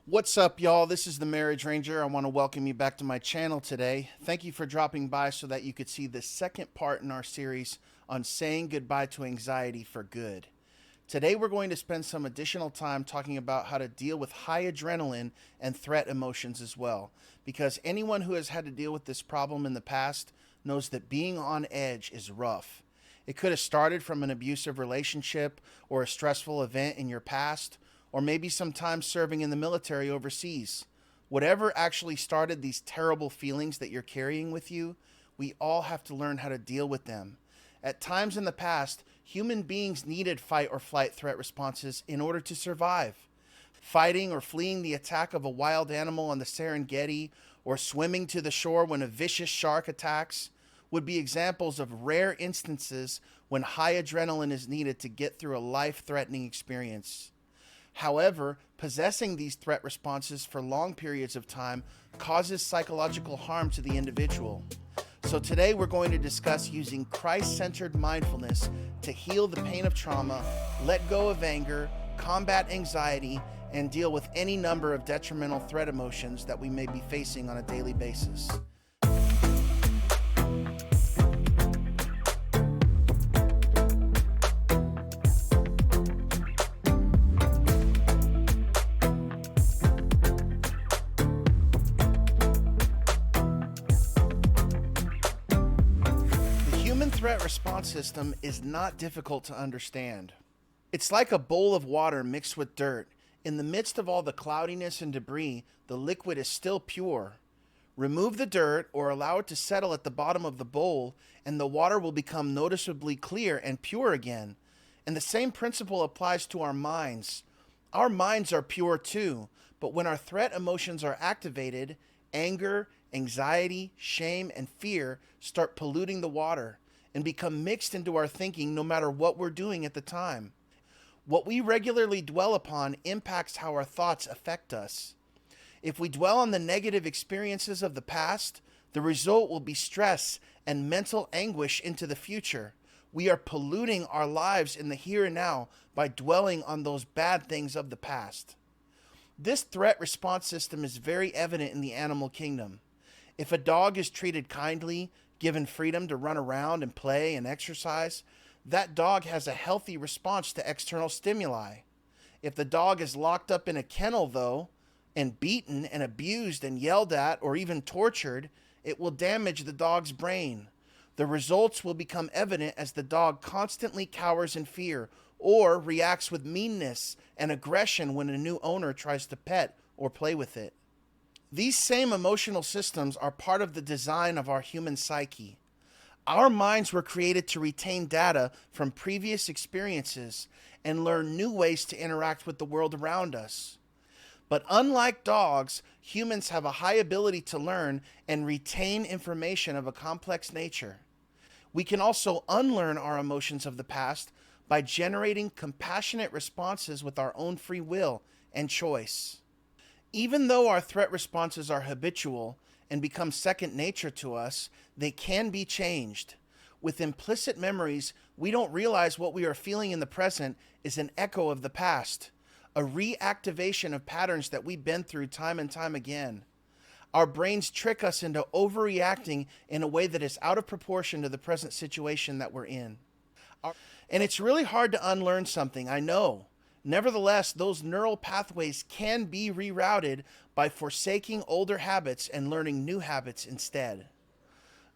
What's up, y'all? This is the Marriage Ranger. I want to welcome you back to my channel today. Thank you for dropping by so that you could see the second part in our series on saying goodbye to anxiety for good. Today, we're going to spend some additional time talking about how to deal with high adrenaline and threat emotions as well, because anyone who has had to deal with this problem in the past knows that being on edge is rough. It could have started from an abusive relationship or a stressful event in your past, or maybe some time serving in the military overseas. Whatever actually started these terrible feelings that you're carrying with you, we all have to learn how to deal with them. At times in the past, human beings needed fight or flight threat responses in order to survive. Fighting or fleeing the attack of a wild animal on the Serengeti, or swimming to the shore when a vicious shark attacks, would be examples of rare instances when high adrenaline is needed to get through a life-threatening experience. However, possessing these threat responses for long periods of time causes psychological harm to the individual. So today we're going to discuss using Christ-Centered Mindfulness to heal the pain of trauma, let go of anger, combat anxiety, and deal with any number of detrimental threat emotions that we may be facing on a daily basis. The human threat response system is not difficult to understand. It's like a bowl of water mixed with dirt. In the midst of all the cloudiness and debris, the liquid is still pure. Remove the dirt or allow it to settle at the bottom of the bowl, and the water will become noticeably clear and pure again. And the same principle applies to our minds. Our minds are pure too, but when our threat emotions are activated, anger, anxiety, shame, and fear start polluting the water and become mixed into our thinking no matter what we're doing at the time. What we regularly dwell upon impacts how our thoughts affect us. If we dwell on the negative experiences of the past, the result will be stress and mental anguish into the future. We are polluting our lives in the here and now by dwelling on those bad things of the past. This threat response system is very evident in the animal kingdom. If a dog is treated kindly, given freedom to run around and play and exercise, that dog has a healthy response to external stimuli. If the dog is locked up in a kennel, though, and beaten and abused and yelled at or even tortured, it will damage the dog's brain. The results will become evident as the dog constantly cowers in fear or reacts with meanness and aggression when a new owner tries to pet or play with it. These same emotional systems are part of the design of our human psyche. Our minds were created to retain data from previous experiences and learn new ways to interact with the world around us. But unlike dogs, humans have a high ability to learn and retain information of a complex nature. We can also unlearn our emotions of the past by generating compassionate responses with our own free will and choice. Even though our threat responses are habitual and become second nature to us, they can be changed. With implicit memories, we don't realize what we are feeling in the present is an echo of the past, a reactivation of patterns that we've been through time and time again. Our brains trick us into overreacting in a way that is out of proportion to the present situation that we're in. And it's really hard to unlearn something, I know. Nevertheless, those neural pathways can be rerouted by forsaking older habits and learning new habits instead.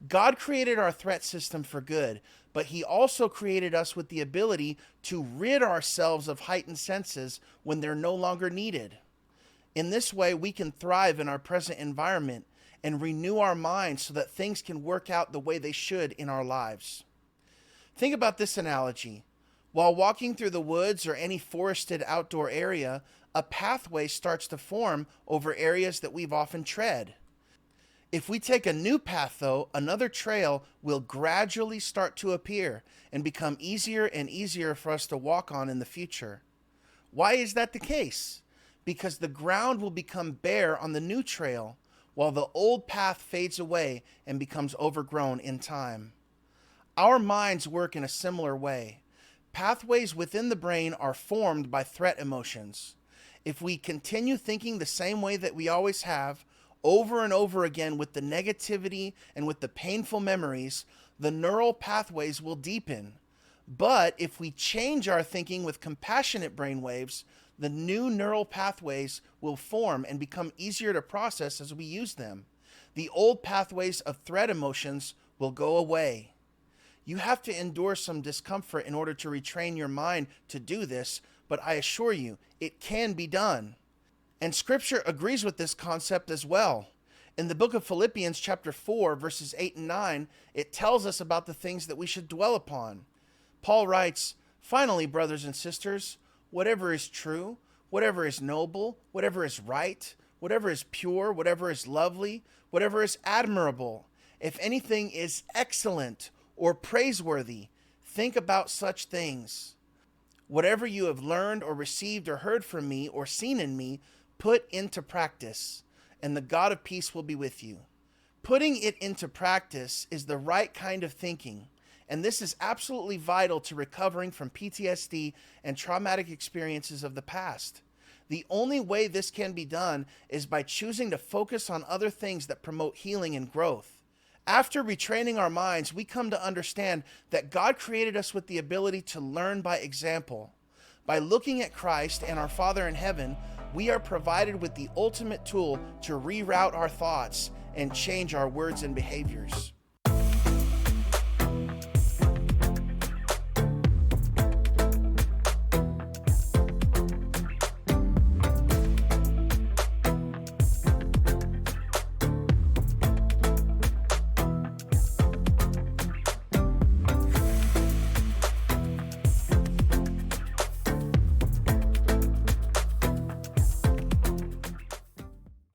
God created our threat system for good, but He also created us with the ability to rid ourselves of heightened senses when they're no longer needed. In this way, we can thrive in our present environment and renew our minds so that things can work out the way they should in our lives. Think about this analogy. While walking through the woods or any forested outdoor area, a pathway starts to form over areas that we've often tread. If we take a new path, though, another trail will gradually start to appear and become easier and easier for us to walk on in the future. Why is that the case? Because the ground will become bare on the new trail, while the old path fades away and becomes overgrown in time. Our minds work in a similar way. Pathways within the brain are formed by threat emotions. If we continue thinking the same way that we always have, over and over again with the negativity and with the painful memories, the neural pathways will deepen. But if we change our thinking with compassionate brainwaves, the new neural pathways will form and become easier to process as we use them. The old pathways of threat emotions will go away. You have to endure some discomfort in order to retrain your mind to do this, but I assure you, it can be done. And Scripture agrees with this concept as well. In the book of Philippians chapter 4, verses 8 and 9, it tells us about the things that we should dwell upon. Paul writes, "Finally, brothers and sisters, whatever is true, whatever is noble, whatever is right, whatever is pure, whatever is lovely, whatever is admirable, if anything is excellent or praiseworthy, think about such things. Whatever you have learned or received or heard from me or seen in me, put into practice, and the God of peace will be with you." Putting it into practice is the right kind of thinking, and this is absolutely vital to recovering from PTSD and traumatic experiences of the past. The only way this can be done is by choosing to focus on other things that promote healing and growth. After retraining our minds, we come to understand that God created us with the ability to learn by example. By looking at Christ and our Father in heaven, we are provided with the ultimate tool to reroute our thoughts and change our words and behaviors.